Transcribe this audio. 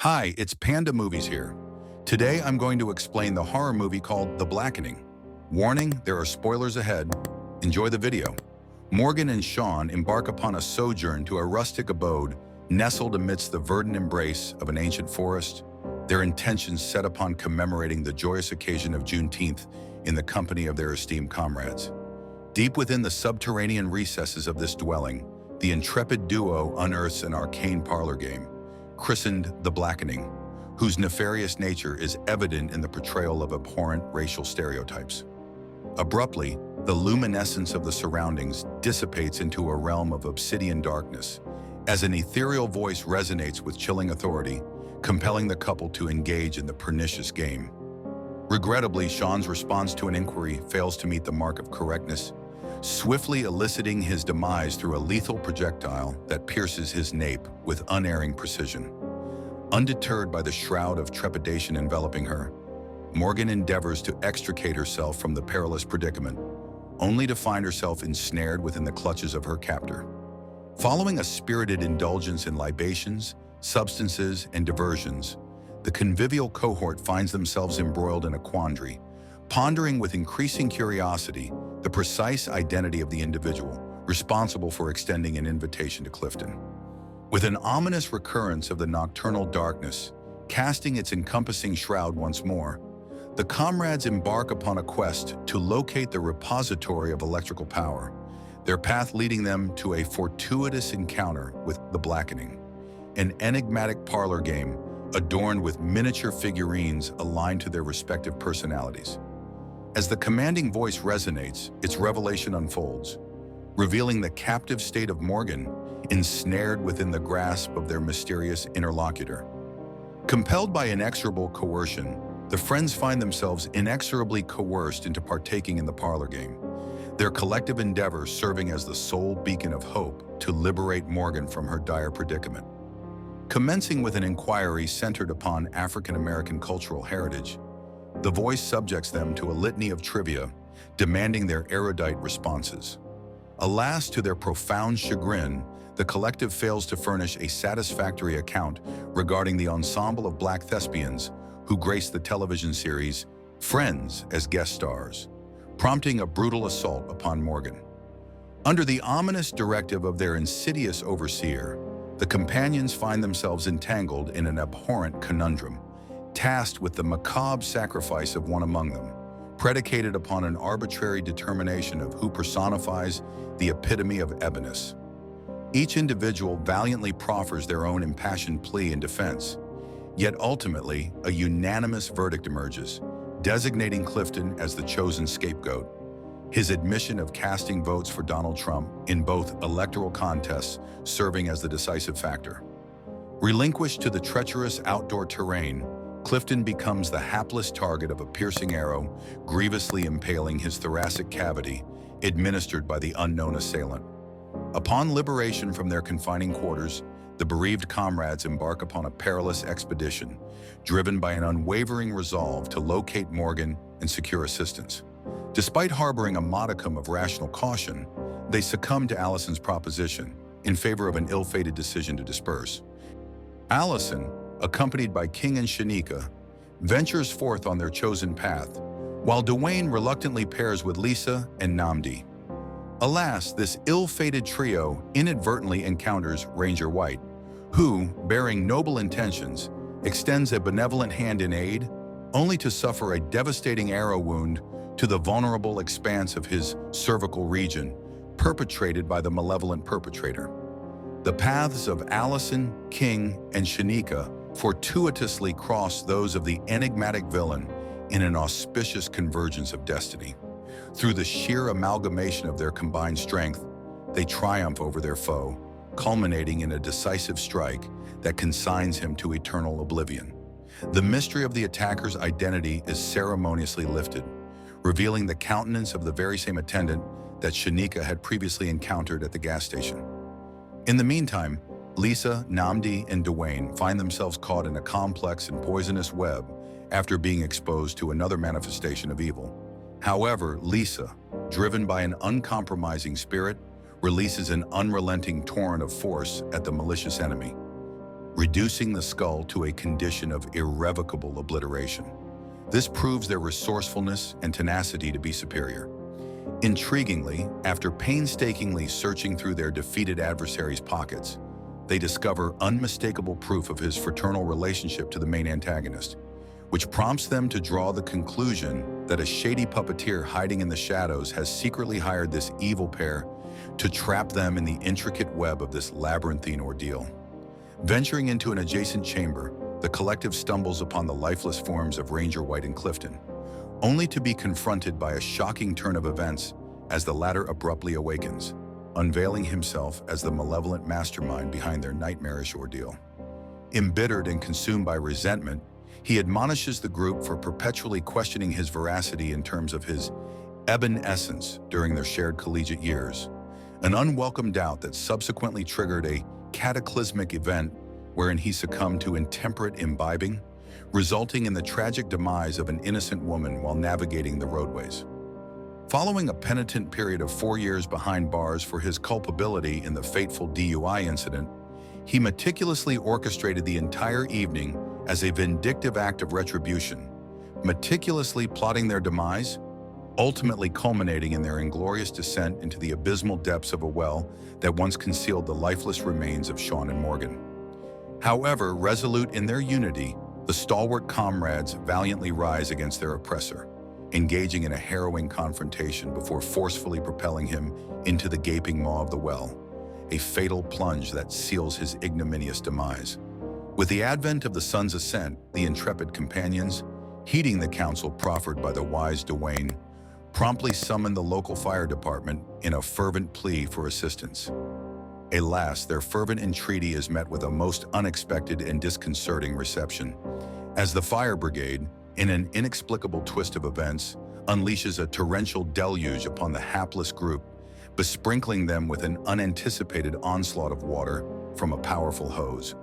Hi, it's Panda Movies here. Today I'm going to explain the horror movie called The Blackening. Warning, there are spoilers ahead. Enjoy the video. Morgan and Shawn embark upon a sojourn to a rustic abode nestled amidst the verdant embrace of an ancient forest, their intentions set upon commemorating the joyous occasion of Juneteenth in the company of their esteemed comrades. Deep within the subterranean recesses of this dwelling, the intrepid duo unearths an arcane parlor game, christened The Blackening, whose nefarious nature is evident in the portrayal of abhorrent racial stereotypes. Abruptly, the luminescence of the surroundings dissipates into a realm of obsidian darkness, as an ethereal voice resonates with chilling authority, compelling the couple to engage in the pernicious game. Regrettably, Shawn's response to an inquiry fails to meet the mark of correctness, swiftly eliciting his demise through a lethal projectile that pierces his nape with unerring precision. Undeterred by the shroud of trepidation enveloping her, Morgan endeavors to extricate herself from the perilous predicament, only to find herself ensnared within the clutches of her captor. Following a spirited indulgence in libations, substances, and diversions, the convivial cohort finds themselves embroiled in a quandary, pondering with increasing curiosity the precise identity of the individual responsible for extending an invitation to Clifton. With an ominous recurrence of the nocturnal darkness casting its encompassing shroud once more, the comrades embark upon a quest to locate the repository of electrical power, their path leading them to a fortuitous encounter with the Blackening, an enigmatic parlor game adorned with miniature figurines aligned to their respective personalities. As the commanding voice resonates, its revelation unfolds, revealing the captive state of Morgan, ensnared within the grasp of their mysterious interlocutor. Compelled by inexorable coercion, the friends find themselves inexorably coerced into partaking in the parlor game, their collective endeavor serving as the sole beacon of hope to liberate Morgan from her dire predicament. Commencing with an inquiry centered upon African-American cultural heritage, the voice subjects them to a litany of trivia, demanding their erudite responses. Alas, to their profound chagrin, the collective fails to furnish a satisfactory account regarding the ensemble of Black thespians who graced the television series Friends as guest stars, prompting a brutal assault upon Morgan. Under the ominous directive of their insidious overseer, the companions find themselves entangled in an abhorrent conundrum, tasked with the macabre sacrifice of one among them, predicated upon an arbitrary determination of who personifies the epitome of eboness. Each individual valiantly proffers their own impassioned plea in defense, yet ultimately a unanimous verdict emerges, designating Clifton as the chosen scapegoat, his admission of casting votes for Donald Trump in both electoral contests serving as the decisive factor. Relinquished to the treacherous outdoor terrain, Clifton becomes the hapless target of a piercing arrow, grievously impaling his thoracic cavity, administered by the unknown assailant. Upon liberation from their confining quarters, the bereaved comrades embark upon a perilous expedition, driven by an unwavering resolve to locate Morgan and secure assistance. Despite harboring a modicum of rational caution, they succumb to Allison's proposition in favor of an ill-fated decision to disperse. Allison, accompanied by King and Shanika, ventures forth on their chosen path, while Dwayne reluctantly pairs with Lisa and Namdi. Alas, this ill-fated trio inadvertently encounters Ranger White, who, bearing noble intentions, extends a benevolent hand in aid, only to suffer a devastating arrow wound to the vulnerable expanse of his cervical region, perpetrated by the malevolent perpetrator. The paths of Allison, King, and Shanika fortuitously cross those of the enigmatic villain in an auspicious convergence of destiny. Through the sheer amalgamation of their combined strength, they triumph over their foe, culminating in a decisive strike that consigns him to eternal oblivion. The mystery of the attacker's identity is ceremoniously lifted, revealing the countenance of the very same attendant that Shanika had previously encountered at the gas station. In the meantime, Lisa, Namdi, and Dwayne find themselves caught in a complex and poisonous web after being exposed to another manifestation of evil. However, Lisa, driven by an uncompromising spirit, releases an unrelenting torrent of force at the malicious enemy. reducing the skull to a condition of irrevocable obliteration. This proves their resourcefulness and tenacity to be superior. Intriguingly, after painstakingly searching through their defeated adversary's pockets, they discover unmistakable proof of his fraternal relationship to the main antagonist, which prompts them to draw the conclusion that a shady puppeteer hiding in the shadows has secretly hired this evil pair to trap them in the intricate web of this labyrinthine ordeal. Venturing into an adjacent chamber, the collective stumbles upon the lifeless forms of Ranger White and Clifton, only to be confronted by a shocking turn of events as the latter abruptly awakens, unveiling himself as the malevolent mastermind behind their nightmarish ordeal. Embittered and consumed by resentment, he admonishes the group for perpetually questioning his veracity in terms of his ebon essence during their shared collegiate years, an unwelcome doubt that subsequently triggered a cataclysmic event wherein he succumbed to intemperate imbibing, resulting in the tragic demise of an innocent woman while navigating the roadways. Following a penitent period of 4 years behind bars for his culpability in the fateful DUI incident, he meticulously orchestrated the entire evening as a vindictive act of retribution, meticulously plotting their demise, ultimately culminating in their inglorious descent into the abysmal depths of a well that once concealed the lifeless remains of Shawn and Morgan. However, resolute in their unity, the stalwart comrades valiantly rise against their oppressor, engaging in a harrowing confrontation before forcefully propelling him into the gaping maw of the well, a fatal plunge that seals his ignominious demise. With the advent of the sun's ascent, the intrepid companions, heeding the counsel proffered by the wise Dwayne, promptly summoned the local fire department in a fervent plea for assistance. Alas, their fervent entreaty is met with a most unexpected and disconcerting reception, as the fire brigade, in an inexplicable twist of events, unleashes a torrential deluge upon the hapless group, besprinkling them with an unanticipated onslaught of water from a powerful hose.